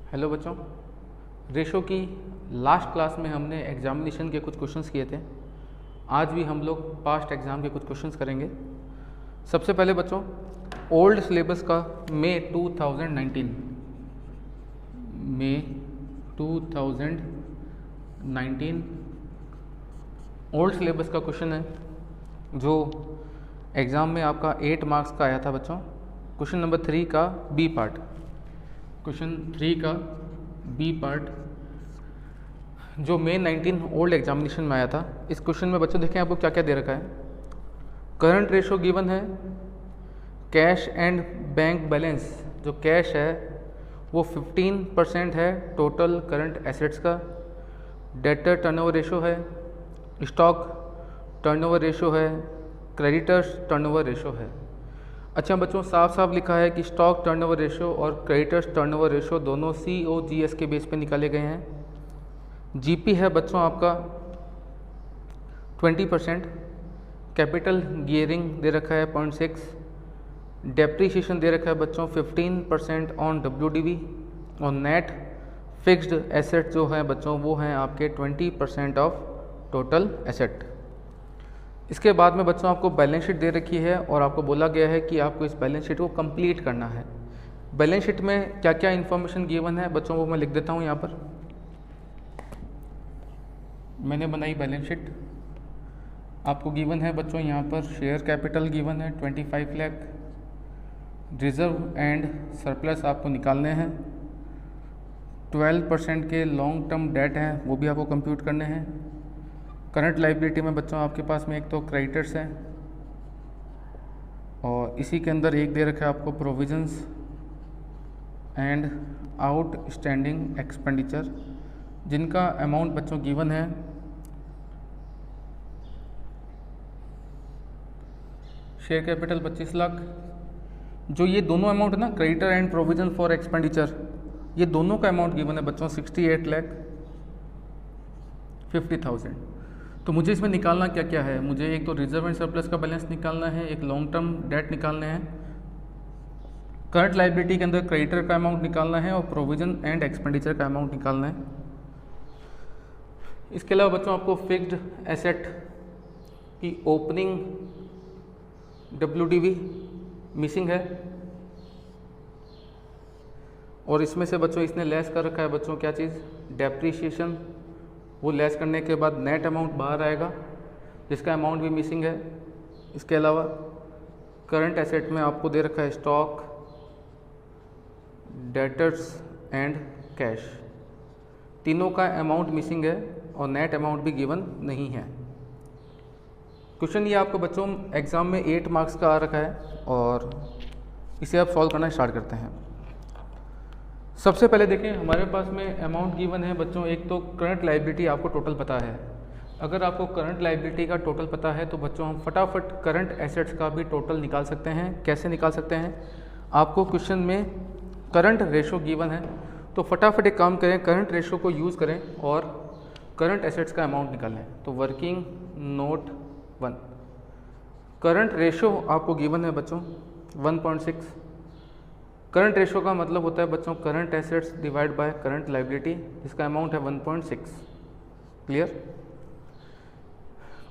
Hello बच्चों, ratio की last class में हमने एग्जामिनेशन के कुछ क्वेश्चंस किए थे। आज भी हम लोग पास्ट एग्ज़ाम के कुछ क्वेश्चंस करेंगे। सबसे पहले बच्चों, ओल्ड सिलेबस का मई 2019 ओल्ड सिलेबस का क्वेश्चन है जो एग्ज़ाम में आपका 8 मार्क्स का आया था बच्चों। क्वेश्चन नंबर 3 का बी पार्ट, क्वेश्चन 3 का बी पार्ट जो मई 19 ओल्ड एग्जामिनेशन में आया था। इस क्वेश्चन में बच्चों देखें आपको क्या क्या दे रखा है। करंट रेशो गिवन है, कैश एंड बैंक बैलेंस, जो कैश है वो 15% है टोटल करंट एसेट्स का। डेटर टर्नओवर रेशो है, स्टॉक टर्नओवर रेशो है, क्रेडिटर्स टर्नओवर रेशो है। अच्छा बच्चों, साफ साफ लिखा है कि स्टॉक टर्नओवर रेशो और क्रेडिटर्स टर्नओवर रेशो दोनों COGS के बेस पे निकाले गए हैं। जीपी है बच्चों आपका 20%, कैपिटल गियरिंग दे रखा है 0.6, डेप्रीशिएशन दे रखा है बच्चों 15% ऑन WDV और नेट फिक्स्ड एसेट जो है बच्चों वो हैं आपके 20% ऑफ टोटल एसेट। इसके बाद में बच्चों आपको बैलेंस शीट दे रखी है और आपको बोला गया है कि आपको इस बैलेंस शीट को कंप्लीट करना है। बैलेंस शीट में क्या क्या इन्फॉर्मेशन गिवन है बच्चों वो मैं लिख देता हूँ यहाँ पर। मैंने बनाई बैलेंस शीट, आपको गिवन है बच्चों यहाँ पर शेयर कैपिटल गिवन है 25 लाख, रिजर्व एंड सरप्लस आपको निकालने हैं, 12% के लॉन्ग टर्म डेट हैं वो भी आपको कंप्यूट करने हैं। करंट लाइबिलिटी में बच्चों आपके पास में एक तो क्रेडिटर्स हैं और इसी के अंदर एक दे रखा है आपको प्रोविजंस एंड आउटस्टैंडिंग एक्सपेंडिचर, जिनका अमाउंट बच्चों गिवन है शेयर कैपिटल 25 लाख। जो ये दोनों अमाउंट है ना, creditor and provision for expenditure, ये दोनों का अमाउंट गिवन है बच्चों 68,50,000। तो मुझे इसमें निकालना क्या क्या है, मुझे एक तो रिजर्व एंड सरप्लस का बैलेंस निकालना है, एक लॉन्ग टर्म डेट निकालने हैं, करंट लाइबिलिटी के अंदर क्रेडिटर का अमाउंट निकालना है और प्रोविजन एंड एक्सपेंडिचर का अमाउंट निकालना है। इसके अलावा बच्चों आपको फिक्स्ड एसेट की ओपनिंग WDV मिसिंग है और इसमें से बच्चों इसने लेस कर रखा है बच्चों क्या चीज़, डेप्रीशिएशन। वो लेस करने के बाद नेट अमाउंट बाहर आएगा जिसका अमाउंट भी मिसिंग है। इसके अलावा करंट एसेट में आपको दे रखा है स्टॉक, डेटर्स एंड कैश, तीनों का अमाउंट मिसिंग है और नेट अमाउंट भी गिवन नहीं है। क्वेश्चन ये आपको बच्चों एग्ज़ाम में 8 मार्क्स का आ रखा है और इसे आप सॉल्व करना स्टार्ट करते हैं। सबसे पहले देखें हमारे पास में अमाउंट गिवन है बच्चों, एक तो करंट लाइबिलिटी आपको टोटल पता है। अगर आपको करंट लाइबिलिटी का टोटल पता है तो बच्चों हम फटाफट करंट एसेट्स का भी टोटल निकाल सकते हैं। कैसे निकाल सकते हैं, आपको क्वेश्चन में करंट रेशो गिवन है तो फटाफट एक काम करें, करंट रेशो को यूज़ करें और करंट एसेट्स का अमाउंट निकालें। तो वर्किंग नोट 1, करंट रेशो आपको गिवन है बच्चों 1.6। करंट रेशो का मतलब होता है बच्चों current assets divide by current liability, जिसका अमाउंट है 1.6। क्लियर।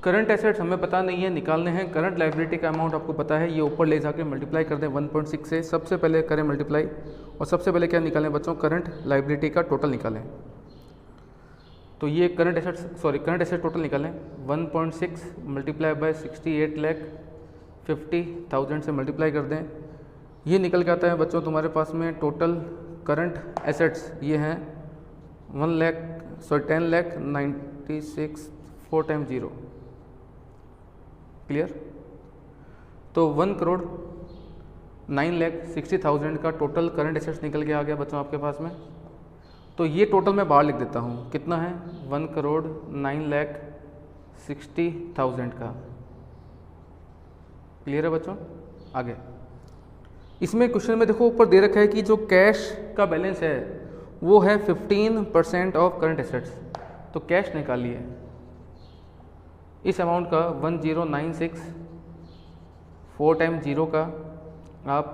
करंट एसेट्स हमें पता नहीं है, निकालने हैं। करंट लाइबिलिटी का अमाउंट आपको पता है, ये ऊपर ले जाके मल्टीप्लाई कर दें 1.6 से। सबसे पहले करें मल्टीप्लाई और सबसे पहले क्या निकालें बच्चों, करंट लाइबिलिटी का टोटल निकालें। तो ये करंट एसेट टोटल निकालें 1.6 मल्टीप्लाई बाय 68,50,000 से मल्टीप्लाई कर दें। ये निकल के आता है बच्चों तुम्हारे पास में टोटल करंट एसेट्स ये हैं 10,96,4 टाइम 0। क्लियर। तो 1,09,60,000 का टोटल करंट एसेट्स निकल के आ गया बच्चों आपके पास में। तो ये टोटल मैं बाहर लिख देता हूँ, कितना है 1,09,60,000 का। क्लियर है बच्चों। आगे इसमें क्वेश्चन में देखो ऊपर दे रखा है कि जो कैश का बैलेंस है वो है 15% ऑफ करंट एसेट्स। तो कैश निकालिए इस अमाउंट का 10,964 टाइम 0 का आप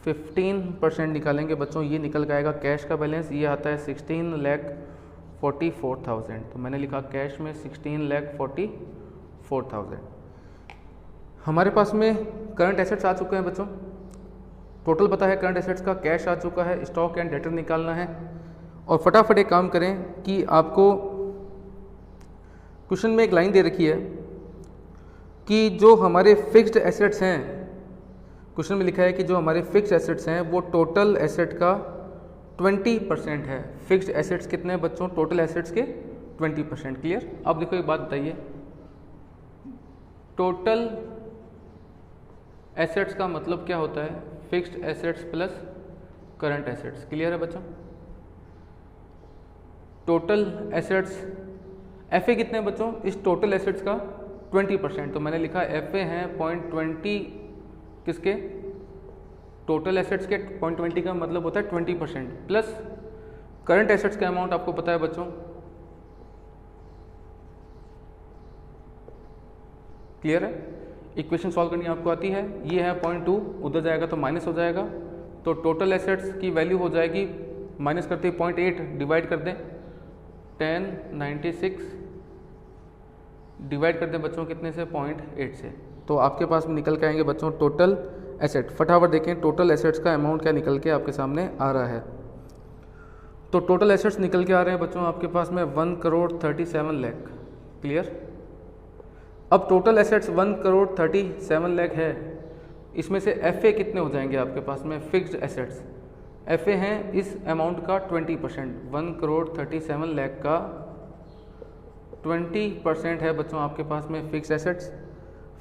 15% निकालेंगे बच्चों, ये निकल के आएगा कैश का बैलेंस, ये आता है 16,44,000। तो मैंने लिखा कैश में 16,44,000। हमारे पास में करंट एसेट्स आ चुके हैं बच्चों, टोटल पता है करंट एसेट्स का, कैश आ चुका है, स्टॉक एंड डेटर निकालना है। और फटाफट एक काम करें कि आपको क्वेश्चन में एक लाइन दे रखी है कि जो हमारे फिक्स्ड एसेट्स हैं, क्वेश्चन में लिखा है कि जो हमारे फिक्स्ड एसेट्स हैं वो टोटल एसेट का 20% है। फिक्स्ड एसेट्स कितने हैं बच्चों? टोटल एसेट्स के 20%। क्लियर? अब देखो एक बात बताइए, टोटल एसेट्स का मतलब क्या होता है? Fixed assets plus current assets. Clear है बच्चों? टोटल एसेट्स एफ ए कितने हैं बच्चों? इस टोटल एसेट्स का 20%। तो मैंने लिखा एफ ए हैं 0.20 किसके? टोटल एसेट्स के। 0.20 का मतलब होता है 20% प्लस करंट एसेट्स का अमाउंट आपको पता है बच्चों। क्लियर है? इक्वेशन सॉल्व करनी आपको आती है। ये है 0.2, उधर जाएगा तो माइनस हो जाएगा, तो टोटल एसेट्स की वैल्यू हो जाएगी, माइनस करते ही 0.8 डिवाइड कर दें 1096 डिवाइड कर दें बच्चों कितने से? 0.8 से। तो आपके पास में निकल के आएंगे बच्चों टोटल एसेट। फटाफट देखें टोटल एसेट्स का अमाउंट क्या निकल के आपके सामने आ रहा है। तो टोटल एसेट्स निकल के आ रहे हैं बच्चों आपके पास में 1,37,00,000। क्लियर? अब टोटल एसेट्स 1,37,00,000 है, इसमें से एफ ए कितने हो जाएंगे आपके पास में? फिक्स्ड एसेट्स एफ ए हैं इस अमाउंट का 20%। 1,37,00,000 का 20% है बच्चों आपके पास में फिक्स्ड एसेट्स।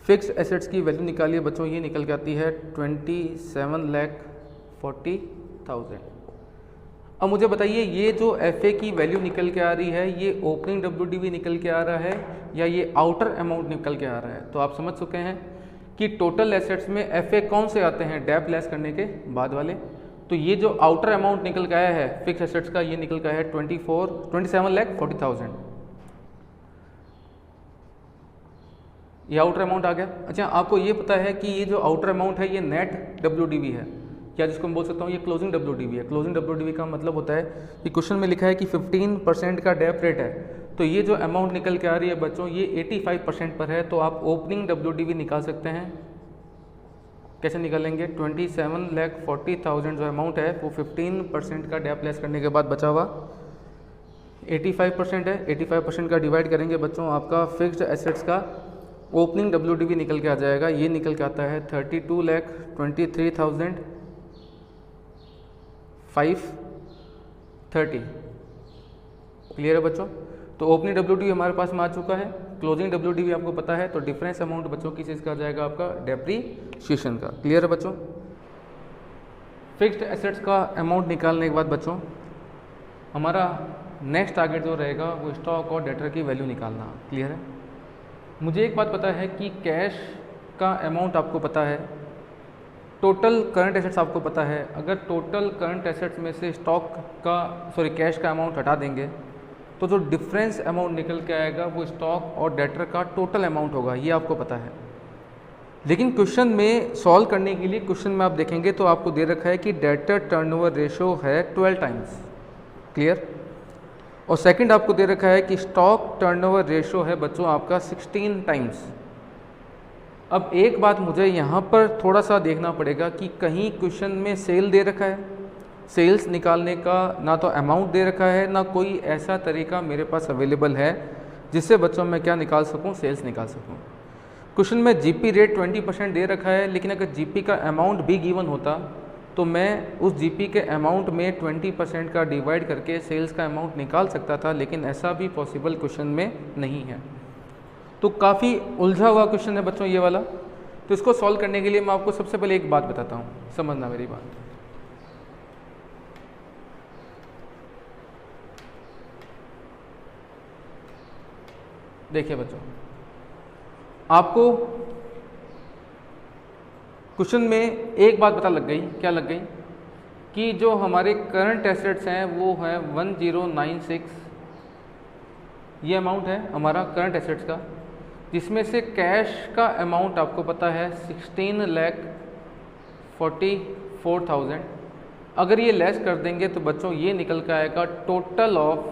फिक्स्ड एसेट्स की वैल्यू निकालिए बच्चों, ये निकल के आती है 27,40,000। अब मुझे बताइए ये जो एफ ए की वैल्यू निकल के आ रही है, ये ओपनिंग WDV निकल के आ रहा है या ये आउटर अमाउंट निकल के आ रहा है? तो आप समझ चुके हैं कि टोटल एसेट्स में एफ ए कौन से आते हैं? डेब्ट लेस करने के बाद वाले। तो ये जो आउटर अमाउंट निकल के आया है फिक्स एसेट्स का, ये निकल के आया है 27,40,000। ये आउटर अमाउंट आ गया। अच्छा, आपको ये पता है कि ये जो आउटर अमाउंट है ये नेट WDV है, या जिसको मैं बोल सकता हूँ ये क्लोजिंग WDV है। क्लोजिंग WDV का मतलब होता है कि क्वेश्चन में लिखा है कि 15% का डेब्ट रेट है, तो ये जो अमाउंट निकल के आ रही है बच्चों ये 85% पर है। तो आप ओपनिंग WDV निकाल सकते हैं। कैसे निकालेंगे? 27,40,000 जो अमाउंट है वो 15% का डेब्ट लेस करने के बाद बचा हुआ 85% है। 85% का डिवाइड करेंगे बच्चों आपका फिक्स्ड एसेट्स का ओपनिंग WDV निकल के आ जाएगा। ये निकल के आता है 32,23,530। क्लियर है बच्चों? तो ओपनिंग WDV हमारे पास में आ चुका है, क्लोजिंग WDV आपको पता है, तो डिफरेंस अमाउंट बच्चों किस चीज़ का आ जाएगा? आपका डेप्रीशिएशन का। क्लियर है बच्चों? फिक्स्ड एसेट्स का अमाउंट निकालने के बाद बच्चों हमारा नेक्स्ट टारगेट जो रहेगा वो स्टॉक और डेटर की वैल्यू निकालना। क्लियर है? मुझे एक बात पता है कि कैश का अमाउंट आपको पता है, टोटल करंट एसेट्स आपको पता है। अगर टोटल करंट एसेट्स में से कैश का अमाउंट हटा देंगे तो जो डिफरेंस अमाउंट निकल के आएगा वो स्टॉक और डेटर का टोटल अमाउंट होगा, ये आपको पता है। लेकिन क्वेश्चन में सॉल्व करने के लिए क्वेश्चन में आप देखेंगे तो आपको दे रखा है कि डेटर टर्नओवर रेशो है 12 टाइम्स। क्लियर? और सेकंड आपको दे रखा है कि स्टॉक टर्नओवर रेशो है बच्चों आपका 16 टाइम्स। अब एक बात मुझे यहाँ पर थोड़ा सा देखना पड़ेगा कि कहीं क्वेश्चन में सेल दे रखा है, सेल्स निकालने का ना तो अमाउंट दे रखा है, ना कोई ऐसा तरीका मेरे पास अवेलेबल है जिससे बच्चों मैं क्या निकाल सकूँ? सेल्स निकाल सकूँ। क्वेश्चन में GP रेट 20% दे रखा है, लेकिन अगर GP का अमाउंट भी गिवन होता तो मैं उस GP के अमाउंट में 20% का डिवाइड करके सेल्स का अमाउंट निकाल सकता था, लेकिन ऐसा भी पॉसिबल क्वेश्चन में नहीं है। तो काफ़ी उलझा हुआ क्वेश्चन है बच्चों ये वाला। तो इसको सॉल्व करने के लिए मैं आपको सबसे पहले एक बात बताता हूँ, समझना मेरी बात। देखिए बच्चों, आपको क्वेश्चन में एक बात पता लग गई। क्या लग गई? कि जो हमारे करंट एसेट्स हैं वो है 1096, ये अमाउंट है हमारा करंट एसेट्स का, जिसमें से कैश का अमाउंट आपको पता है 16,40,000 4000। अगर ये लेस कर देंगे तो बच्चों ये निकल के आएगा total of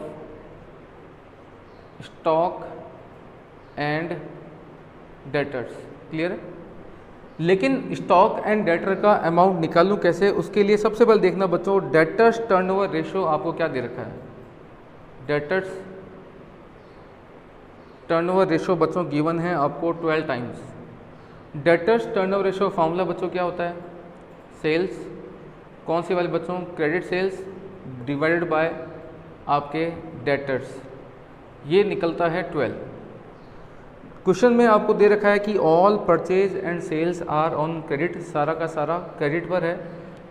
stock and debtors. Clear है? लेकिन स्टॉक एंड डेटर का अमाउंट निकालूं कैसे, उसके लिए सबसे पहले देखना बच्चों डेटर्स टर्नओवर रेशियो आपको क्या दे रखा है। डेटर्स टर्नओवर रेशियो बच्चों गिवन है आपको 12 times. Debtors turnover ratio formula बच्चों क्या होता है, सेल्स कौन सी वाली बच्चों, क्रेडिट सेल्स डिवाइडेड बाय आपके डेटर्स, ये निकलता है 12। क्वेश्चन में आपको दे रखा है कि all purchase and sales are on credit, सारा का सारा क्रेडिट पर है,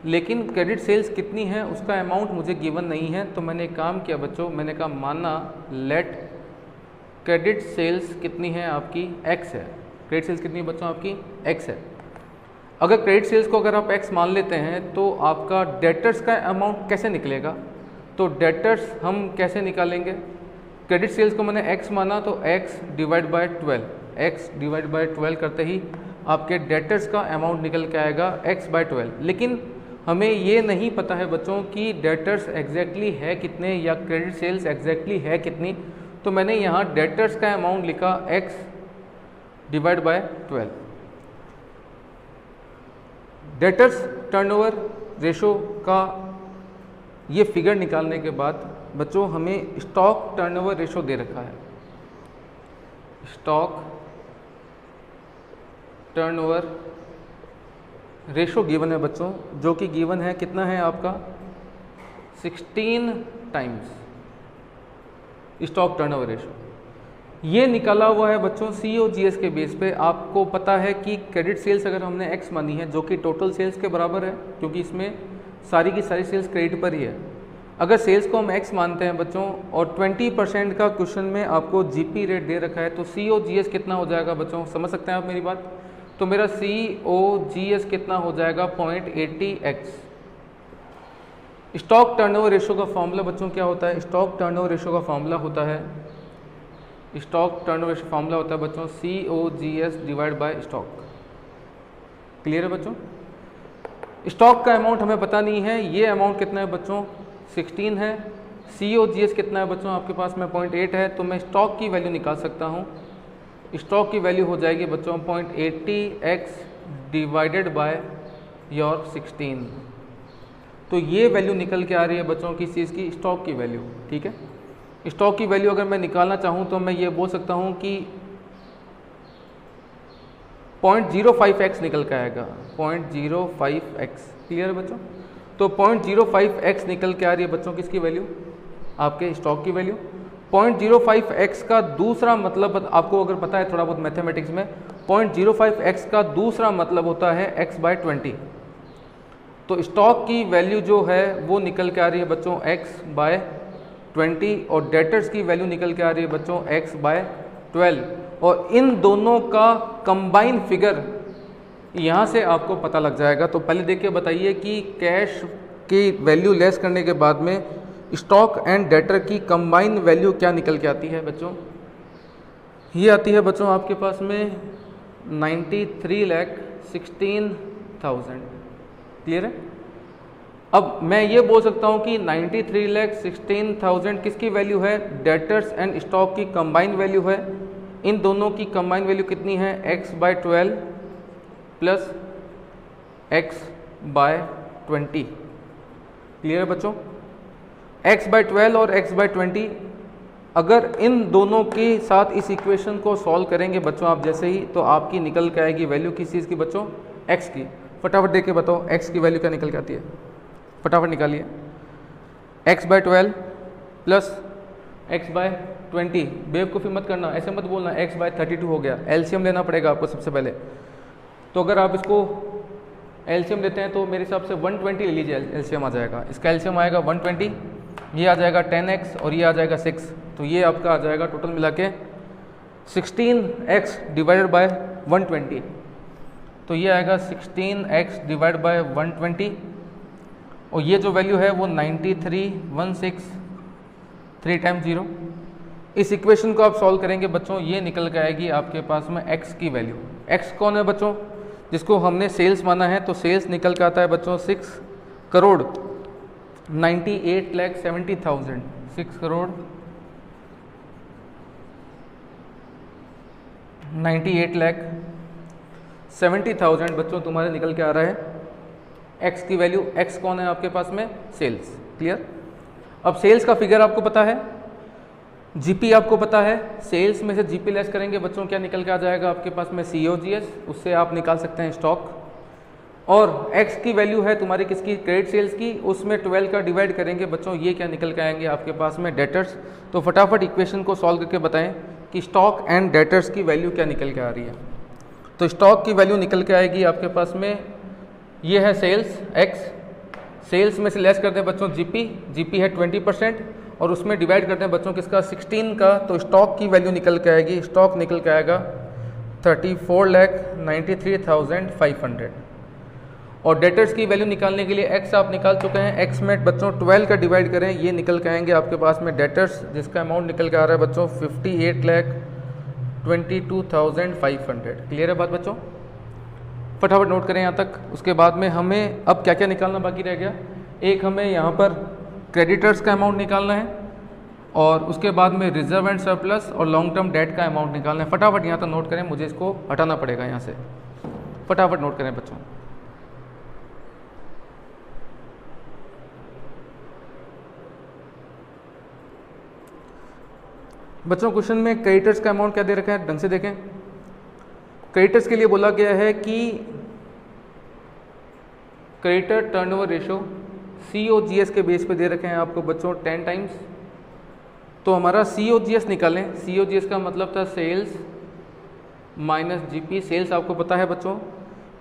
लेकिन क्रेडिट सेल्स कितनी है उसका अमाउंट मुझे गिवन नहीं है। तो मैंने एक काम किया बच्चों, मैंने कहा माना लेट क्रेडिट सेल्स कितनी है आपकी, x है। क्रेडिट सेल्स कितनी है बच्चों आपकी, x है। अगर क्रेडिट सेल्स को अगर आप x मान लेते हैं तो आपका डेटर्स का अमाउंट कैसे निकलेगा, तो डेटर्स हम कैसे निकालेंगे, क्रेडिट सेल्स को मैंने x माना तो x divide bye 12, x divide bye 12 करते ही आपके डेटर्स का अमाउंट निकल के आएगा x बाय 12। लेकिन हमें ये नहीं पता है बच्चों कि डेटर्स एग्जैक्टली है कितने या क्रेडिट सेल्स एग्जैक्टली है कितनी, तो मैंने यहाँ डेटर्स का अमाउंट लिखा x divide bye 12। Debtors turnover ratio का ये फिगर निकालने के बाद बच्चों हमें स्टॉक टर्नओवर रेशो दे रखा है। स्टॉक टर्नओवर रेशो गिवन है बच्चों, जो कि गिवन है कितना है आपका 16 टाइम्स स्टॉक टर्नओवर रेशो। ये निकाला हुआ है बच्चों COGS के बेस पे। आपको पता है कि क्रेडिट सेल्स अगर हमने x मानी है जो कि टोटल सेल्स के बराबर है, क्योंकि इसमें सारी की सारी सेल्स क्रेडिट पर ही है। अगर सेल्स को हम x मानते हैं बच्चों और 20% का क्वेश्चन में आपको GP रेट दे रखा है तो COGS कितना हो जाएगा बच्चों, समझ सकते हैं आप मेरी बात। तो मेरा COGS कितना हो जाएगा 0.80x। स्टॉक टर्नओवर रेशो का फॉर्मूला बच्चों क्या होता है, स्टॉक टर्नओवर रेशो का फॉर्मूला होता है, स्टॉक टर्नओवर रेशो फॉर्मूला होता है बच्चों COGS divide by stock. Clear है बच्चों? स्टॉक का अमाउंट हमें पता नहीं है, ये अमाउंट कितना है बच्चों 16 है। COGS कितना है बच्चों आपके पास में 0.8 है, तो मैं स्टॉक की वैल्यू निकाल सकता हूँ। स्टॉक की वैल्यू हो जाएगी बच्चों 0.80x डिवाइडेड बाय योर 16। तो ये वैल्यू निकल के आ रही है बच्चों किस चीज़ की, स्टॉक की वैल्यू। ठीक है, स्टॉक की वैल्यू अगर मैं निकालना चाहूँ तो मैं ये बोल सकता हूँ कि 0.05x निकल के आएगा, 0.05x। क्लियर है बच्चों? तो 0.05x निकल के आ रही है बच्चों किसकी वैल्यू, आपके स्टॉक की वैल्यू। 0.05x का दूसरा मतलब आपको अगर पता है थोड़ा बहुत मैथमेटिक्स में, 0.05x का दूसरा मतलब होता है x बाय 20। तो स्टॉक की वैल्यू जो है वो निकल के आ रही है बच्चों x बाय 20 और डेटर्स की वैल्यू निकल के आ रही है बच्चों x बाय 12। और इन दोनों का कंबाइन फिगर यहाँ से आपको पता लग जाएगा। तो पहले देखिए बताइए कि कैश की वैल्यू लेस करने के बाद में स्टॉक एंड डेटर की कंबाइन वैल्यू क्या निकल के आती है बच्चों, ये आती है बच्चों आपके पास में 93,16,000। क्लियर है? अब मैं ये बोल सकता हूँ कि 93,16,000 किसकी वैल्यू है, डेटर्स एंड स्टॉक की कंबाइन वैल्यू है। इन दोनों की कंबाइन वैल्यू कितनी है, x by 12 plus x by 20। Clear है बच्चों? x बाय 12 और x बाय 20, अगर इन दोनों के साथ इस इक्वेशन को सॉल्व करेंगे बच्चों आप जैसे ही, तो आपकी निकल के आएगी वैल्यू किस चीज़ की बच्चों, x की। फटाफट देख के बताओ x की वैल्यू क्या निकल के आती है, फटाफट निकालिए। x by 12 plus x by 20, बेवकूफ़ी मत करना, ऐसे मत बोलना x बाय 32 हो गया। एलसीएम लेना पड़ेगा आपको सबसे पहले। तो अगर आप इसको एलसीएम लेते हैं तो मेरे हिसाब से 120 ले लीजिए, एलसीएम आ जाएगा। इसका एलसीएम आएगा 120, ये आ जाएगा 10x और ये आ जाएगा 6। तो ये आपका आ जाएगा टोटल मिला के 16x डिवाइडेड बाय 120। तो ये आएगा 16x डिवाइड बाय 120 और ये जो वैल्यू है वो 93,163 टाइम्स 0। इस इक्वेशन को आप सॉल्व करेंगे बच्चों, ये निकल के आएगी आपके पास में x की वैल्यू। x कौन है बच्चों, जिसको हमने सेल्स माना है, तो सेल्स निकल के आता है बच्चों 6,98,70,000। 6,98,70,000 बच्चों तुम्हारे निकल के आ रहा है। एक्स की वैल्यू, एक्स कौन है आपके पास में? सेल्स। क्लियर? अब सेल्स का फिगर आपको पता है, जीपी आपको पता है, सेल्स में से जीपी लेस करेंगे बच्चों क्या निकल के आ जाएगा आपके पास में? सीओजीएस। उससे आप निकाल सकते हैं स्टॉक। और एक्स की वैल्यू है तुम्हारी किसकी? क्रेडिट सेल्स की। उसमें 12 का डिवाइड करेंगे बच्चों, ये क्या निकल के आएंगे आपके पास में? डेटर्स। तो फटाफट इक्वेशन को सॉल्व करके बताएं कि स्टॉक एंड डेटर्स की वैल्यू क्या निकल के आ रही है। तो स्टॉक की वैल्यू निकल के आएगी आपके पास में, ये है सेल्स एक्स, सेल्स में से लेस करते हैं बच्चों जीपी, जीपी है 20% और उसमें डिवाइड करते हैं बच्चों किसका? 16 का। तो स्टॉक की वैल्यू निकल के आएगी, स्टॉक निकल के आएगा 34,93,500। और डेटर्स की वैल्यू निकालने के लिए एक्स आप निकाल चुके हैं, एक्स में बच्चों 12 का डिवाइड करें, ये निकल के आएंगे आपके पास में डेटर्स, जिसका अमाउंट निकल के आ रहा है बच्चों 58,22,500। क्लियर है बात बच्चों? फटाफट नोट करें यहाँ तक। उसके बाद में हमें अब क्या क्या निकालना बाकी रह गया? एक हमें यहाँ पर क्रेडिटर्स का अमाउंट निकालना है और उसके बाद में रिजर्व एंड सरप्लस और लॉन्ग टर्म डेट का अमाउंट निकालना है। फटाफट यहाँ तक नोट करें, मुझे इसको हटाना पड़ेगा यहाँ से। फटाफट नोट करें बच्चों। बच्चों क्वेश्चन में क्रेडिटर्स का अमाउंट क्या दे रखा है, ढंग से देखें। क्रेडिटर्स के लिए बोला गया है कि क्रेडिटर टर्नओवर रेशो सीओजीएस के बेस पे दे रखे हैं आपको बच्चों 10 टाइम्स। तो हमारा सीओजीएस निकालें। सीओजीएस का मतलब था सेल्स माइनस जीपी। सेल्स आपको पता है बच्चों,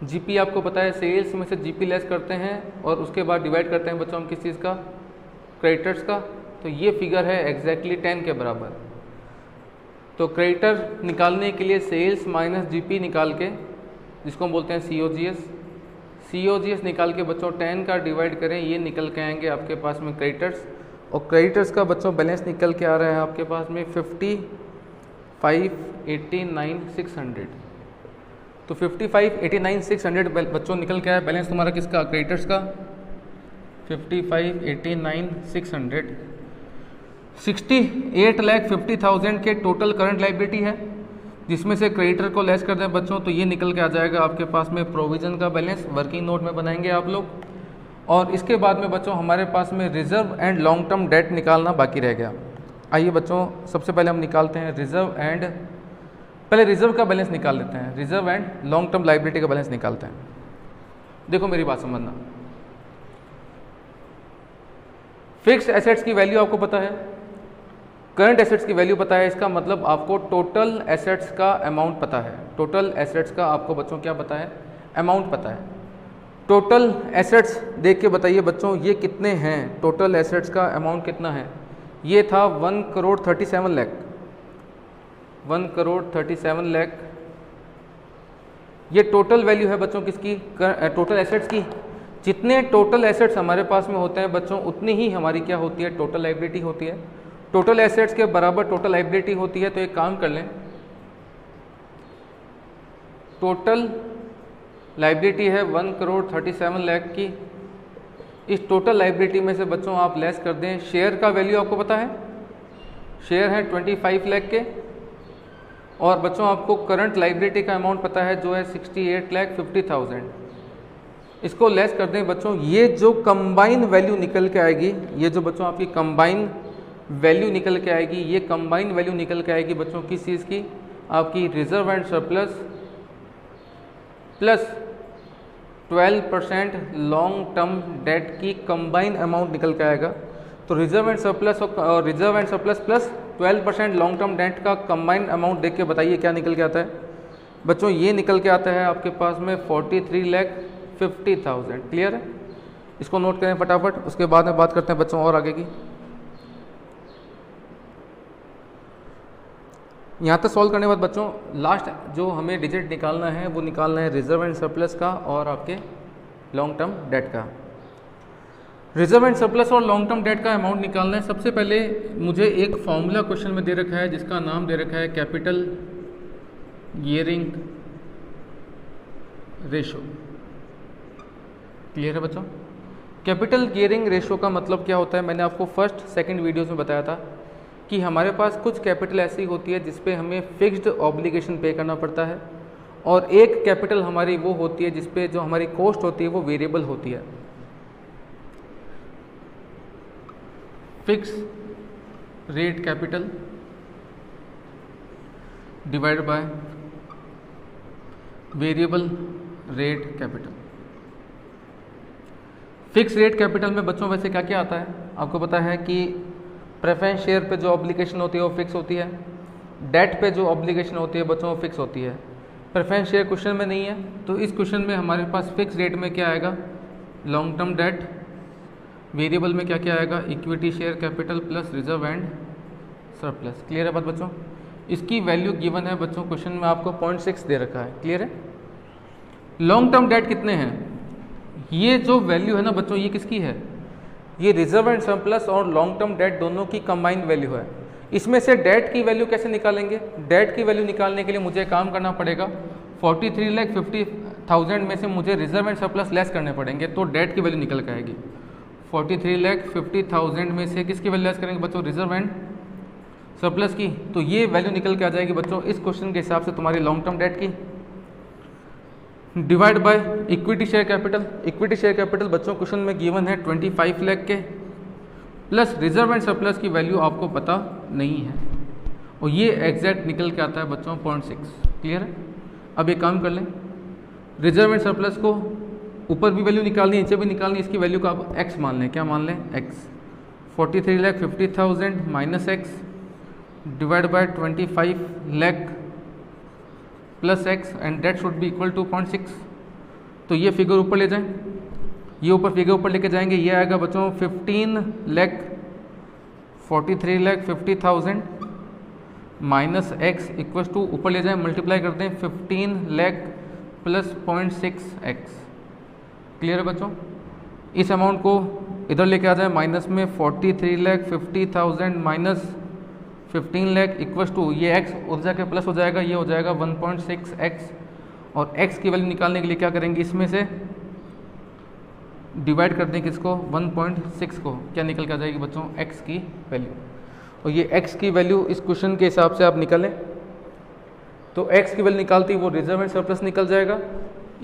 जीपी आपको पता है, सेल्स में से जीपी लेस करते हैं और उसके बाद डिवाइड करते हैं बच्चों हम किस चीज़ का? क्रेडिटर्स का। तो ये फिगर है एग्जैक्टली 10 के बराबर। तो क्रेडिटर निकालने के लिए सेल्स माइनस जीपी निकाल के, जिसको हम बोलते हैं सीओजीएस, सीओजीएस निकाल के बच्चों 10 का डिवाइड करें, ये निकल के आएंगे आपके पास में क्रेडिटर्स। और क्रेडिटर्स का बच्चों बैलेंस निकल के आ रहा है आपके पास में 55,89,600। तो 55,89,600 बच्चों निकल के आया बैलेंस तुम्हारा किसका? क्रेडिटर्स का 55,89,600। 68,50,000 के टोटल करंट लाइबिलिटी है, जिसमें से क्रेडिटर को लेस कर दें बच्चों, तो ये निकल के आ जाएगा आपके पास में प्रोविजन का बैलेंस। वर्किंग नोट में बनाएंगे आप लोग। और इसके बाद में बच्चों हमारे पास में reserve and long term debt निकालना बाकी रह गया। आइए बच्चों सबसे पहले हम निकालते हैं रिजर्व एंड, पहले रिजर्व का बैलेंस निकाल लेते हैं। Reserve and long term liability का बैलेंस निकालते हैं। देखो मेरी बात समझना, फिक्स्ड एसेट्स की वैल्यू आपको पता है, करंट एसेट्स की वैल्यू पता है, इसका मतलब आपको टोटल एसेट्स का अमाउंट पता है। टोटल एसेट्स का आपको बच्चों क्या पता है? अमाउंट पता है। टोटल एसेट्स देख के बताइए बच्चों ये कितने हैं? टोटल एसेट्स का अमाउंट कितना है? ये था 1,37 लाख। 1,37 लाख ये टोटल वैल्यू है बच्चों किसकी? टोटल एसेट्स की। जितने टोटल एसेट्स हमारे पास में होते हैं बच्चों, उतनी ही हमारी क्या होती है? टोटल लायबिलिटी होती है। टोटल एसेट्स के बराबर टोटल लायबिलिटी होती है। तो एक काम कर लें, टोटल लायबिलिटी है 1,37 लाख की। इस टोटल लायबिलिटी में से बच्चों आप लेस कर दें, शेयर का वैल्यू आपको पता है, शेयर है 25 लाख के। और बच्चों आपको करंट लायबिलिटी का अमाउंट पता है जो है 68,50,000। इसको लेस कर दें बच्चों, ये जो कंबाइन वैल्यू निकल के आएगी, ये जो बच्चों आपकी कंबाइन वैल्यू निकल के आएगी, ये कंबाइन वैल्यू निकल के आएगी बच्चों किस चीज़ की? आपकी reserve and surplus plus 12% long term debt की कंबाइन अमाउंट निकल के आएगा। तो रिजर्व एंड सरप्लस और reserve and surplus plus 12% long term debt का कंबाइन अमाउंट देख के बताइए क्या निकल के आता है बच्चों? ये निकल के आता है आपके पास में 43,50,000। क्लियर है? इसको नोट करें फटाफट, उसके बाद में बात करते हैं बच्चों और आगे की। यहाँ तक सॉल्व करने के बाद बच्चों लास्ट जो हमें डिजिट निकालना है वो निकालना है रिजर्व एंड सरप्लस का और आपके लॉन्ग टर्म डेट का। रिजर्व एंड सरप्लस और लॉन्ग टर्म डेट का अमाउंट निकालना है। सबसे पहले मुझे एक फॉर्मूला क्वेश्चन में दे रखा है जिसका नाम दे रखा है कैपिटल गियरिंग रेशो। क्लियर है बच्चों? कैपिटल गियरिंग रेशो का मतलब क्या होता है, मैंने आपको फर्स्ट सेकंड वीडियोस में बताया था कि हमारे पास कुछ कैपिटल ऐसी होती है जिस पे हमें फिक्स्ड ऑब्लिगेशन पे करना पड़ता है, और एक कैपिटल हमारी वो होती है जिस पे जो हमारी कॉस्ट होती है वो वेरिएबल होती है। Fix rate capital divide by variable rate capital. Fix rate capital में बच्चों वैसे क्या क्या आता है, आपको पता है कि प्रेफरेंस शेयर पे जो ऑब्लिगेशन होती है वो फिक्स होती है, डेट पे जो ऑब्लिगेशन होती है बच्चों वो फिक्स होती है। प्रेफरेंस शेयर क्वेश्चन में नहीं है, तो इस क्वेश्चन में हमारे पास फिक्स रेट में क्या आएगा, लॉन्ग टर्म डेट। वेरिएबल में क्या क्या आएगा, equity share capital plus reserve and surplus. Clear है बात बच्चों? इसकी वैल्यू गिवन है बच्चों, क्वेश्चन में आपको 0.6 दे रखा है। क्लियर है? लॉन्ग टर्म डेट कितने हैं, ये जो वैल्यू है ना बच्चों ये किसकी है, ये रिजर्व एंड सरप्लस और लॉन्ग टर्म डेट दोनों की कंबाइंड वैल्यू है। इसमें से डेट की वैल्यू कैसे निकालेंगे, डेट की वैल्यू निकालने के लिए मुझे काम करना पड़ेगा, 43,50,000 में से मुझे रिजर्व एंड सरप्लस लेस करने पड़ेंगे, तो डेट की वैल्यू निकल के आएगी। 43,50,000 में से किसकी वैल्यू लेस करेंगे बच्चों, रिजर्व एंड सरप्लस की, तो ये वैल्यू निकल के आ जाएगी बच्चों इस क्वेश्चन के हिसाब से तुम्हारी लॉन्ग टर्म डेट की, divide by equity share capital. Equity share capital बच्चों क्वेश्चन में गिवन है 25 लाख के, प्लस रिजर्व एंड सरप्लस की वैल्यू आपको पता नहीं है, और ये एग्जैक्ट निकल के आता है बच्चों 0.6। क्लियर है? अब एक काम कर लें, रिजर्व एंड सरप्लस को ऊपर भी वैल्यू निकालनी है नीचे भी निकालनी है, इसकी वैल्यू का आप x मान लें। क्या मान लें, x। 43,50,000 minus x divide by 25 lakh plus x and debt should be equal to 0.6। तो ये फिगर ऊपर ले जाएं, ये ऊपर फिगर ऊपर लेके जाएंगे, ये आएगा बच्चों 43,50,000 माइनस x इक्वल टू ऊपर ले जाएं मल्टीप्लाई कर दें 15 लाख प्लस 0.6x। क्लियर है बच्चों? इस अमाउंट को इधर लेके आ जाए माइनस में, 43,50,000 माइनस 15 लाख इक्वल टू ये x उधर जाके प्लस हो जाएगा, ये हो जाएगा 1.6x, और x की वैल्यू निकालने के लिए क्या करेंगे, इसमें से डिवाइड कर दें किसको, 1.6 को, क्या निकल के आ जाएगी बच्चों, x की वैल्यू। और ये x की वैल्यू इस क्वेश्चन के हिसाब से आप निकालें तो x की वैल्यू निकालती वो रिजर्व एंड सरप्लस निकल जाएगा।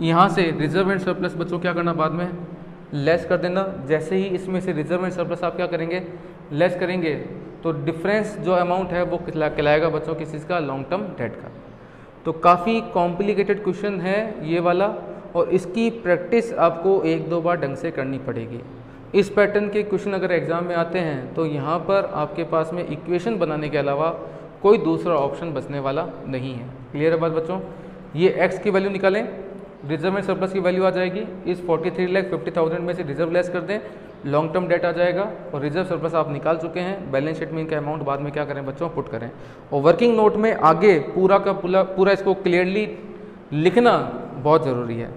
यहाँ से रिजर्व एंड सरप्लस बच्चों क्या करना, बाद में लेस कर देना। जैसे ही इसमें से रिजर्व एंड सरप्लस आप क्या करेंगे, लेस करेंगे, तो डिफरेंस जो अमाउंट है वो कहलाएगा बच्चों किस चीज़ का, लॉन्ग टर्म डेट का। तो काफ़ी कॉम्प्लिकेटेड क्वेश्चन है ये वाला, और इसकी प्रैक्टिस आपको 1-2 बार ढंग से करनी पड़ेगी। इस पैटर्न के क्वेश्चन अगर एग्जाम में आते हैं तो यहाँ पर आपके पास में इक्वेशन बनाने के अलावा कोई दूसरा ऑप्शन बचने वाला नहीं है। क्लियर है बात बच्चों? ये x की वैल्यू निकालें, रिजर्व एंड सरप्लस की वैल्यू आ जाएगी, इस 43,50,000 में से रिजर्व लेस कर दें, लॉन्ग टर्म डेट आ जाएगा, और रिजर्व सरप्लस आप निकाल चुके हैं। बैलेंस शीट में इनका अमाउंट बाद में क्या करें बच्चों, पुट करें। और वर्किंग नोट में आगे पूरा का पूरा इसको क्लियरली लिखना बहुत ज़रूरी है।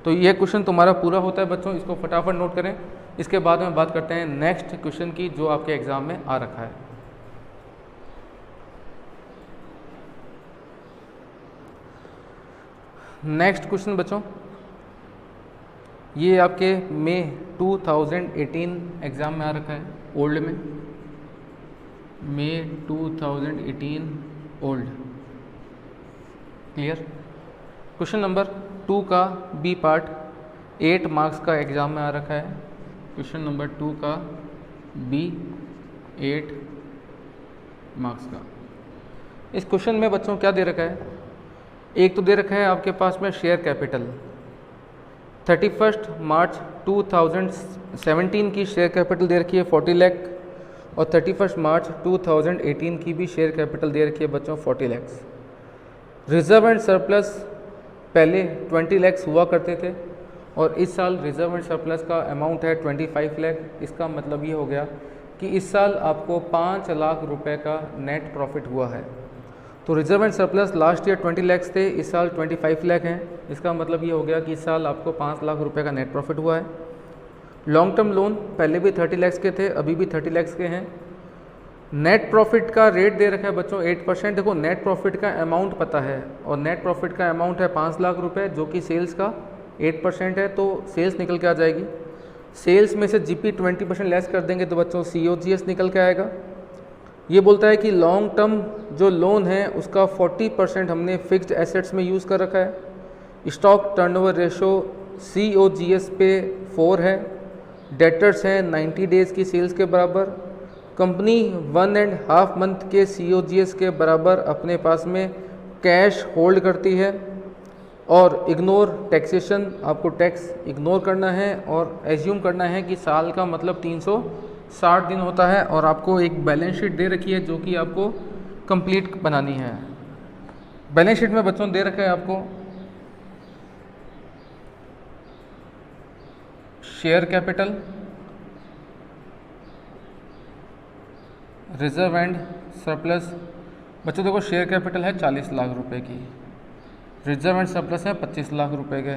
तो ये क्वेश्चन तुम्हारा पूरा होता है बच्चों, इसको फटाफट नोट करें। इसके बाद में बात करते हैं नेक्स्ट क्वेश्चन की जो आपके एग्जाम में आ रखा है। नेक्स्ट क्वेश्चन बच्चों, ये आपके मई 2018 एग्ज़ाम में आ रखा है, ओल्ड में, मई 2018 ओल्ड। क्लियर? क्वेश्चन नंबर 2 का बी पार्ट 8 मार्क्स का एग्ज़ाम में आ रखा है। क्वेश्चन नंबर 2 का बी 8 मार्क्स का। इस क्वेश्चन में बच्चों क्या दे रखा है, एक तो दे रखा है आपके पास में शेयर कैपिटल 31 मार्च 2017 की शेयर कैपिटल दे रखी है 40 लाख, और 31 मार्च 2018 की भी शेयर कैपिटल दे रखी है बच्चों 40 लाख। रिजर्व एंड सरप्लस पहले 20 लाख हुआ करते थे, और इस साल रिजर्व एंड सरप्लस का अमाउंट है 25 लाख। इसका मतलब ये हो गया कि इस साल आपको 5 लाख रुपए का नेट प्रॉफिट हुआ है। तो reserve and surplus last year 20 lakh थे, इस साल 25 लाख हैं। इसका मतलब ये हो गया कि इस साल आपको 5 लाख रुपए का नेट प्रॉफिट हुआ है। लॉन्ग टर्म लोन पहले भी 30 लाख के थे, अभी भी 30 लाख के हैं। नेट प्रॉफिट का रेट दे रखा है बच्चों 8%। देखो नेट प्रॉफिट का अमाउंट पता है और नेट प्रॉफिट का अमाउंट है 5 लाख रुपए जो कि सेल्स का 8% है, तो सेल्स निकल के आ जाएगी। सेल्स में से जीपी 20% लेस कर देंगे तो बच्चों COGS निकल के आएगा। ये बोलता है कि लॉन्ग टर्म जो लोन है उसका 40% हमने फिक्स्ड एसेट्स में यूज़ कर रखा है। स्टॉक टर्नओवर रेशो COGS पे 4 है। डेटर्स हैं 90 डेज़ की सेल्स के बराबर। कंपनी 1.5 मंथ के COGS के बराबर अपने पास में कैश होल्ड करती है। और इग्नोर टैक्सेशन, आपको टैक्स इग्नोर करना है और एज्यूम करना है कि साल का मतलब 360 दिन होता है। और आपको एक बैलेंस शीट दे रखी है जो कि आपको कंप्लीट बनानी है। बैलेंस शीट में बच्चों दे रखा है आपको share capital, reserve and surplus. बच्चों देखो शेयर कैपिटल है 40 लाख रुपए की, रिजर्व एंड सरप्लस है 25 लाख रुपए के।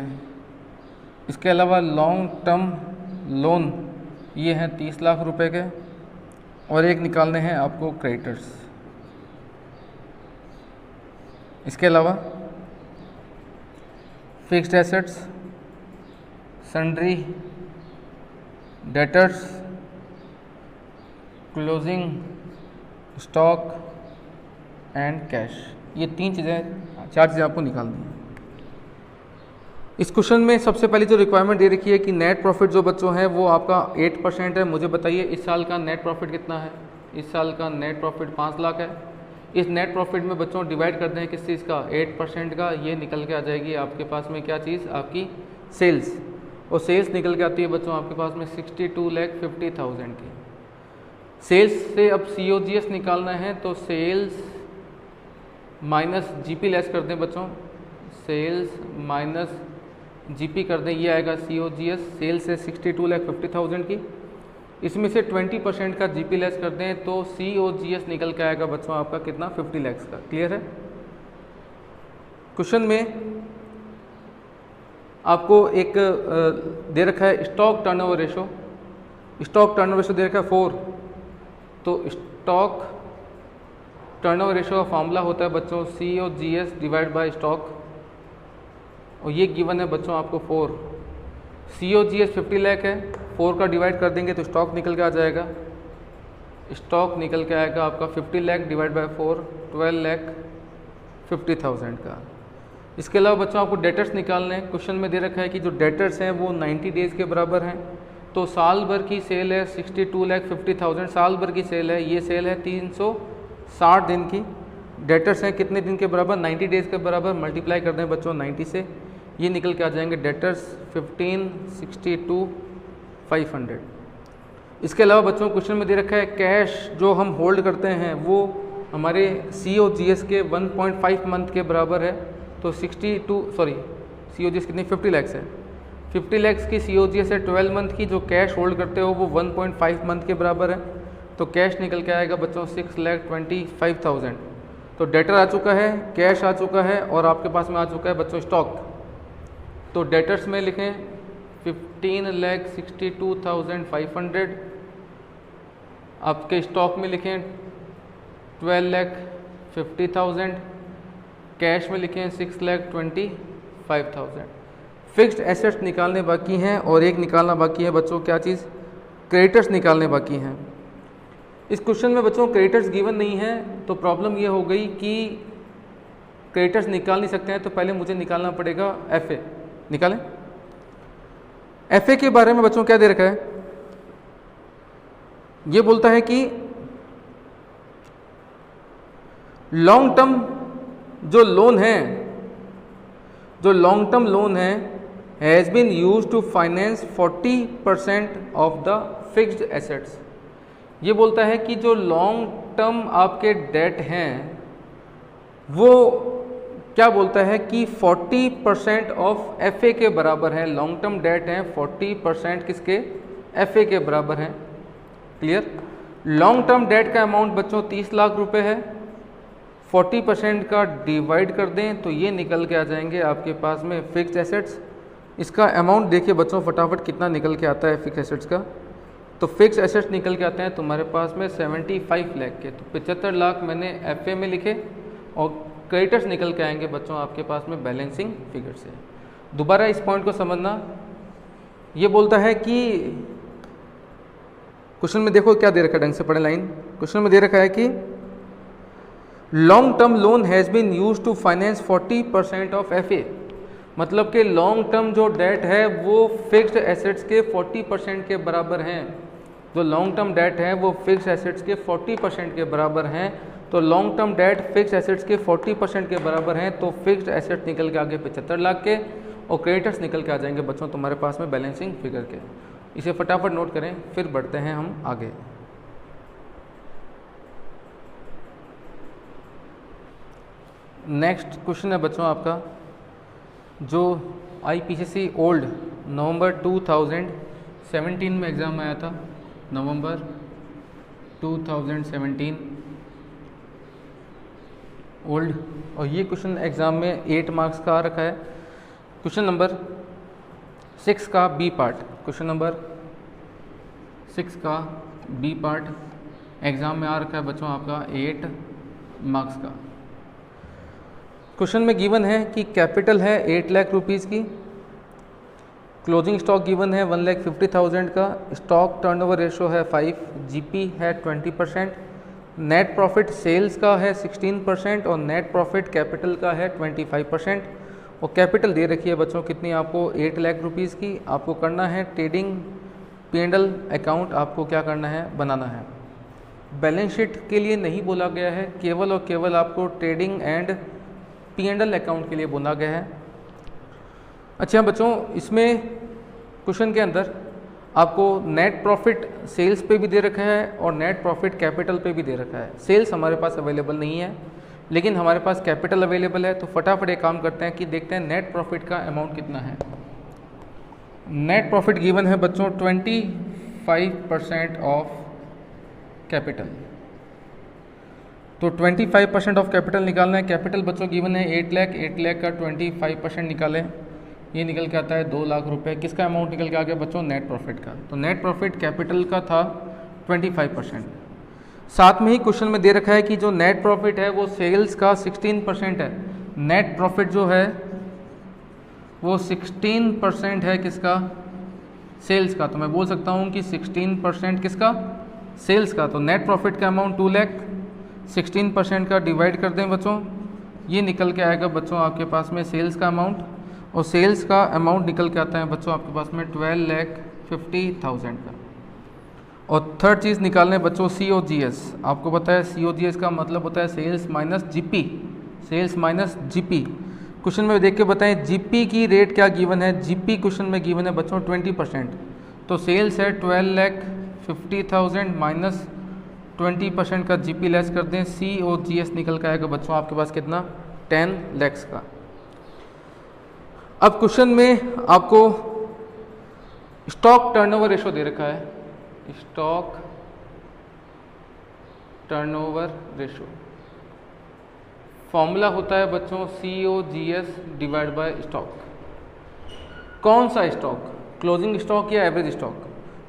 इसके अलावा लॉन्ग टर्म लोन ये हैं 30 लाख रुपए के। और एक निकालने हैं आपको क्रेडिटर्स। इसके अलावा fixed assets, sundry, debtors, closing stock and cash, ये 4 चीज़ें आपको निकालनी है। इस क्वेश्चन में सबसे पहले जो रिक्वायरमेंट दे रखी है कि नेट प्रॉफिट जो बच्चों है वो आपका 8% है। मुझे बताइए इस साल का नेट प्रॉफिट कितना है। इस साल का नेट प्रॉफिट 5 लाख है। इस नेट प्रॉफिट में बच्चों डिवाइड करते हैं किस चीज़ का, 8% का। ये निकल के आ जाएगी आपके पास में क्या चीज़, आपकी सेल्स। और सेल्स निकल के आती है बच्चों आपके पास में 62,50,000 की। सेल्स से अब COGS निकालना है तो सेल्स माइनस GP लेस कर दें बच्चों, सेल्स माइनस GP कर दें, ये आएगा COGS। सेल्स है 62,50,000 की, इसमें से 20% का GP लेस कर दें तो COGS निकल के आएगा बच्चों आपका कितना, 50 लाख का। क्लियर है। क्वेश्चन में आपको एक दे रखा है stock turnover ratio. Stock turnover ratio दे रखा है 4। तो स्टॉक टर्नओवर रेशो का फॉर्मूला होता है बच्चों COGS डिवाइड बाय स्टॉक। और ये गिवन है बच्चों आपको 4। COGS 50 लाख है, 4 का डिवाइड कर देंगे तो स्टॉक निकल के आ जाएगा। स्टॉक निकल के आएगा आपका 50 लाख डिवाइड बाय 4, 12,50,000 का। इसके अलावा बच्चों आपको डेटर्स निकालने हैं। क्वेश्चन में दे रखा है कि जो डेटर्स हैं वो 90 डेज़ के बराबर हैं। तो साल भर की सेल है 62,50,000, साल भर की सेल है। ये सेल है 360 दिन की। डेटर्स हैं कितने दिन के बराबर, 90 डेज़ के बराबर। मल्टीप्लाई कर दें बच्चों 90 से, ये निकल के आ जाएंगे डेटर्स 15,62,500। इसके अलावा बच्चों क्वेश्चन में दे रखा है कैश जो हम होल्ड करते हैं वो हमारे COGS के 1.5 मंथ के बराबर है। तो COGS कितनी, 50 लाख है। 50 लाख की COGS है 12 मंथ की। जो कैश होल्ड करते हो वो 1.5 मंथ के बराबर है। तो कैश निकल के आएगा बच्चों 6,25,000। तो डेटर आ चुका है, कैश आ चुका है और आपके पास में आ चुका है बच्चों स्टॉक। तो डेटर्स में लिखें 15,62,500। आपके स्टॉक में लिखें 12,50,000। कैश में लिखें 6,25,000। फिक्स्ड एसेट्स निकालने बाकी हैं और एक निकालना बाकी है बच्चों, क्या चीज़, क्रेडिटर्स निकालने बाकी हैं। इस क्वेश्चन में बच्चों क्रेडिटर्स गिवन नहीं है तो प्रॉब्लम ये हो गई कि क्रेडिटर्स निकाल नहीं सकते हैं, तो पहले मुझे निकालना पड़ेगा FA। निकालें। FA के बारे में बच्चों क्या दे रखा है, ये बोलता है कि लॉन्ग टर्म जो लोन है, जो लॉन्ग टर्म लोन है has been used to finance 40% of the fixed assets. ये बोलता है कि जो लॉन्ग टर्म आपके डेट हैं वो क्या बोलता है कि 40% ऑफ FA के बराबर है। लॉन्ग टर्म डेट हैं 40% किसके, FA के बराबर हैं। क्लियर। लॉन्ग टर्म डेट का अमाउंट बच्चों 30 लाख रुपए है। 40% का डिवाइड कर दें तो ये निकल के आ जाएंगे आपके पास में फिक्स्ड एसेट्स। इसका अमाउंट देखिए बच्चों फटाफट कितना निकल के आता है फिक्स्ड एसेट्स का। तो फिक्स एसेट्स निकल के आते हैं तुम्हारे पास में 75 लाख के। तो 75 लाख मैंने एफए में लिखे और क्रेडिटर्स निकल के आएंगे बच्चों आपके पास में बैलेंसिंग फिगर से। दोबारा इस पॉइंट को समझना, ये बोलता है कि क्वेश्चन में देखो क्या दे रखा है, ढंग से पढ़े लाइन। क्वेश्चन में दे रखा है कि long term loan has been use to finance 40% of FA. मतलब कि लॉन्ग टर्म जो डेट है वो फिक्स्ड एसेट्स के 40% के बराबर हैं। जो लॉन्ग टर्म डेट है वो फिक्स्ड एसेट्स के 40% के बराबर हैं। तो long term debt fixed assets के 40% के बराबर हैं, तो फिक्स्ड एसेट्स निकल के आगे 75 लाख के और क्रेडिटर्स निकल के आ जाएंगे बच्चों तुम्हारे पास में बैलेंसिंग फिगर के। इसे फटाफट नोट करें, फिर बढ़ते हैं हम आगे। नेक्स्ट क्वेश्चन है बच्चों आपका जो IPCC ओल्ड नवंबर 2017 में एग्ज़ाम आया था, नवंबर 2017 ओल्ड, और ये क्वेश्चन एग्ज़ाम में 8 मार्क्स का आ रखा है। क्वेश्चन नंबर 6 का बी पार्ट, क्वेश्चन नंबर 6 का बी पार्ट एग्ज़ाम में आ रखा है बच्चों आपका 8 मार्क्स का। क्वेश्चन में गिवन है कि कैपिटल है 8 लाख रुपीज़ की, क्लोजिंग स्टॉक गिवन है 1,50,000 का, स्टॉक टर्नओवर रेशो है 5, जीपी है 20%, नेट प्रॉफिट सेल्स का है 16% और नेट प्रॉफिट कैपिटल का है 25%। और कैपिटल दे रखी है बच्चों कितनी आपको 8 लाख रुपीज़ की। आपको करना है ट्रेडिंग P&L अकाउंट, आपको क्या करना है, बनाना है। बैलेंस शीट के लिए नहीं बोला गया है, केवल और केवल आपको ट्रेडिंग एंड P&L अकाउंट के लिए बोला गया है। अच्छा बच्चों, इसमें क्वेश्चन के अंदर आपको नेट प्रॉफिट सेल्स पे भी दे रखा है और नेट प्रॉफिट कैपिटल पे भी दे रखा है। सेल्स हमारे पास अवेलेबल नहीं है लेकिन हमारे पास कैपिटल अवेलेबल है। तो फटाफट एक काम करते हैं कि देखते हैं नेट प्रॉफिट का अमाउंट कितना है। नेट प्रॉफिट गिवन है बच्चों 25% ऑफ कैपिटल। तो 25% ऑफ कैपिटल निकालना है। कैपिटल बच्चों गिवन है 8 लाख, 8 लाख का 25% निकालें, ये निकल के आता है 2 लाख रुपए। किसका अमाउंट निकल के आ गया बच्चों, नेट प्रॉफिट का। तो नेट प्रॉफिट कैपिटल का था 25%। साथ में ही क्वेश्चन में दे रखा है कि जो नेट प्रॉफिट है वो सेल्स का 16% है। नेट प्रॉफिट जो है वो 16% है किसका, सेल्स का। तो मैं बोल सकता हूँ कि 16% किसका, सेल्स का। तो नेट प्रॉफिट का अमाउंट 2 लाख, 16% का डिवाइड कर दें बच्चों, ये निकल के आएगा बच्चों आपके पास में सेल्स का अमाउंट। और सेल्स का अमाउंट निकल के आता है बच्चों आपके पास में 12,50,000 का। और थर्ड चीज़ निकालने बच्चों COGS। आपको पता है COGS का मतलब होता है sales minus GP, sales minus GP। Question में देख के बताएं GP की रेट क्या गिवन है। GP क्वेश्चन में गिवन है बच्चों 20%। तो सेल्स है 12,50,000 माइनस 20% का GP लेस कर दें, COGS निकल के आएगा बच्चों आपके पास कितना, 10 लाख का। अब क्वेश्चन में आपको स्टॉक टर्नओवर रेशो दे रखा है, स्टॉक टर्नओवर रेशो। फॉर्मूला होता है बच्चों COGS डिवाइड बाय स्टॉक। कौन सा स्टॉक, क्लोजिंग स्टॉक या एवरेज स्टॉक।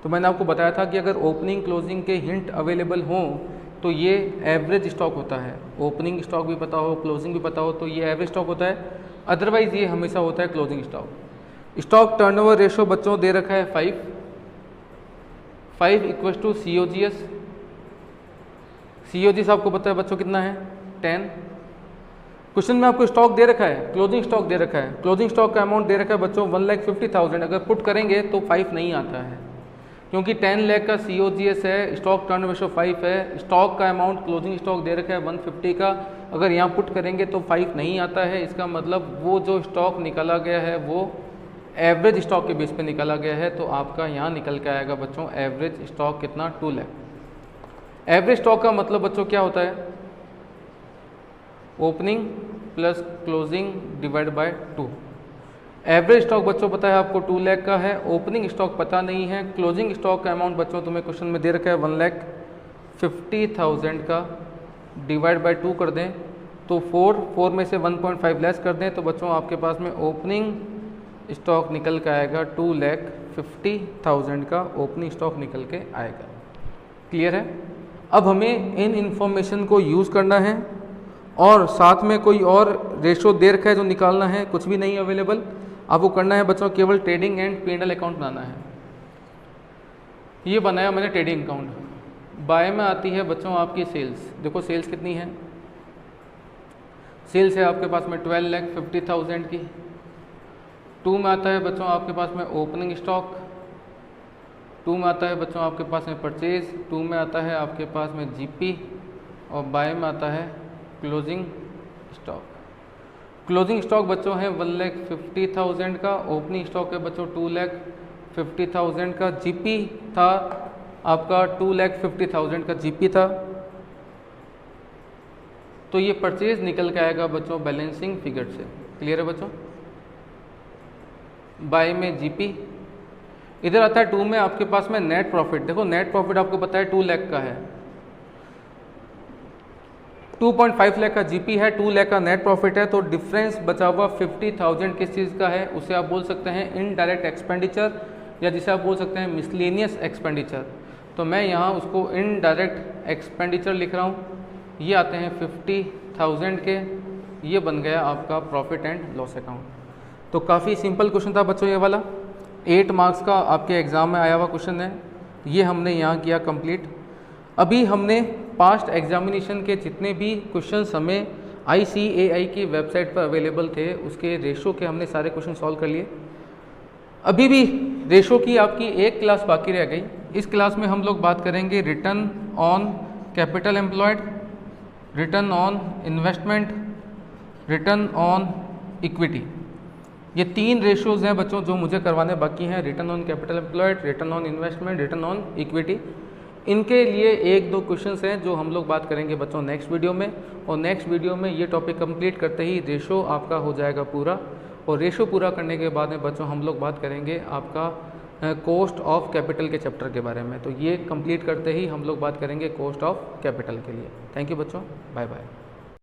तो मैंने आपको बताया था कि अगर ओपनिंग क्लोजिंग के हिंट अवेलेबल हों तो ये एवरेज स्टॉक होता है। ओपनिंग स्टॉक भी पता हो, क्लोजिंग भी पता हो तो ये एवरेज स्टॉक होता है, अदरवाइज ये हमेशा होता है closing stock. Stock turnover ratio बच्चों दे रखा है 5 इक्वल्स टू COGS। COGS आपको पता है बच्चों कितना है, 10। क्वेश्चन में आपको स्टॉक दे रखा है, क्लोजिंग स्टॉक दे रखा है। क्लोजिंग स्टॉक का अमाउंट दे रखा है बच्चों 1,50,000। अगर पुट करेंगे तो 5 नहीं आता है क्योंकि 10 लाख का COGS है, स्टॉक टर्न रेशो 5 है। स्टॉक का अमाउंट क्लोजिंग स्टॉक दे रखा है 150 का, अगर यहाँ पुट करेंगे तो 5 नहीं आता है। इसका मतलब वो जो स्टॉक निकाला गया है वो एवरेज स्टॉक के बेस पे निकाला गया है। तो आपका यहाँ निकल के आएगा बच्चों एवरेज स्टॉक कितना, 2 लाख। एवरेज स्टॉक का मतलब बच्चों क्या होता है, opening plus closing divide by 2। Average stock बच्चों पता है आपको 2 लाख का है, ओपनिंग स्टॉक पता नहीं है। क्लोजिंग स्टॉक का अमाउंट बच्चों तुम्हें क्वेश्चन में दे रखा है 1,50,000 का, डिवाइड बाय 2 कर दें तो 4 में से 1.5 लेस कर दें तो बच्चों आपके पास में ओपनिंग स्टॉक निकल के आएगा 2,50,000 का ओपनिंग स्टॉक निकल के आएगा। क्लियर है? अब हमें इन इंफॉर्मेशन को यूज़ करना है और साथ में कोई और रेशो दे रखा है जो निकालना है, कुछ भी नहीं अवेलेबल। आपको करना है बच्चों केवल ट्रेडिंग एंड P&L अकाउंट बनाना है। ये बनाया मैंने ट्रेडिंग अकाउंट। बाय में आती है बच्चों आपकी सेल्स। देखो सेल्स कितनी है, सेल्स है आपके पास में 12,50,000 की। टू में आता है बच्चों आपके पास में ओपनिंग स्टॉक, टू में आता है बच्चों आपके पास में परचेज, टू में आता है आपके पास में जीपी और बाय में आता है क्लोजिंग स्टॉक। क्लोजिंग स्टॉक बच्चों है 1,50,000 का, ओपनिंग स्टॉक है बच्चों 2,50,000 का, जीपी था आपका 2,50,000 का जीपी था। तो ये परचेज निकल के आएगा बच्चों बैलेंसिंग फिगर से। क्लियर है बच्चों? बाय में जीपी। इधर आता है टू में आपके पास में नेट प्रॉफिट। देखो नेट प्रॉफिट आपको पता है 2 लाख का है, 2.5 लाख का जीपी है, 2 लाख का नेट प्रॉफिट है। तो डिफरेंस बचा हुआ 50,000 किस चीज़ का है, उसे आप बोल सकते हैं इनडायरेक्ट एक्सपेंडिचर, या जिसे आप बोल सकते हैं मिसलेनियस एक्सपेंडिचर। तो मैं यहाँ उसको इनडायरेक्ट एक्सपेंडिचर लिख रहा हूँ। ये आते हैं 50,000 के, ये बन गया आपका प्रॉफिट एंड लॉस अकाउंट। तो काफ़ी सिंपल क्वेश्चन था बच्चों ये वाला, 8 मार्क्स का आपके एग्ज़ाम में आया हुआ क्वेश्चन है। ये हमने यहाँ किया कंप्लीट। अभी हमने पास्ट एग्जामिनेशन के जितने भी क्वेश्चंस हमें ICAI की वेबसाइट पर अवेलेबल थे उसके रेशो के हमने सारे क्वेश्चन सॉल्व कर लिए। अभी भी रेशो की आपकी एक क्लास बाकी रह गई। इस क्लास में हम लोग बात करेंगे return on capital employed, return on investment, return on equity. ये 3 रेशोज़ हैं बच्चों जो मुझे करवाने बाकी हैं, return on capital employed, return on investment, return on equity. इनके लिए 1-2 क्वेश्चंस हैं जो हम लोग बात करेंगे बच्चों नेक्स्ट वीडियो में। और नेक्स्ट वीडियो में ये टॉपिक कंप्लीट करते ही रेशो आपका हो जाएगा पूरा। और रेशो पूरा करने के बाद में बच्चों हम लोग बात करेंगे आपका कॉस्ट ऑफ कैपिटल के चैप्टर के बारे में। तो ये कंप्लीट करते ही हम लोग बात करेंगे कॉस्ट ऑफ कैपिटल के लिए। थैंक यू बच्चों, बाय बाय।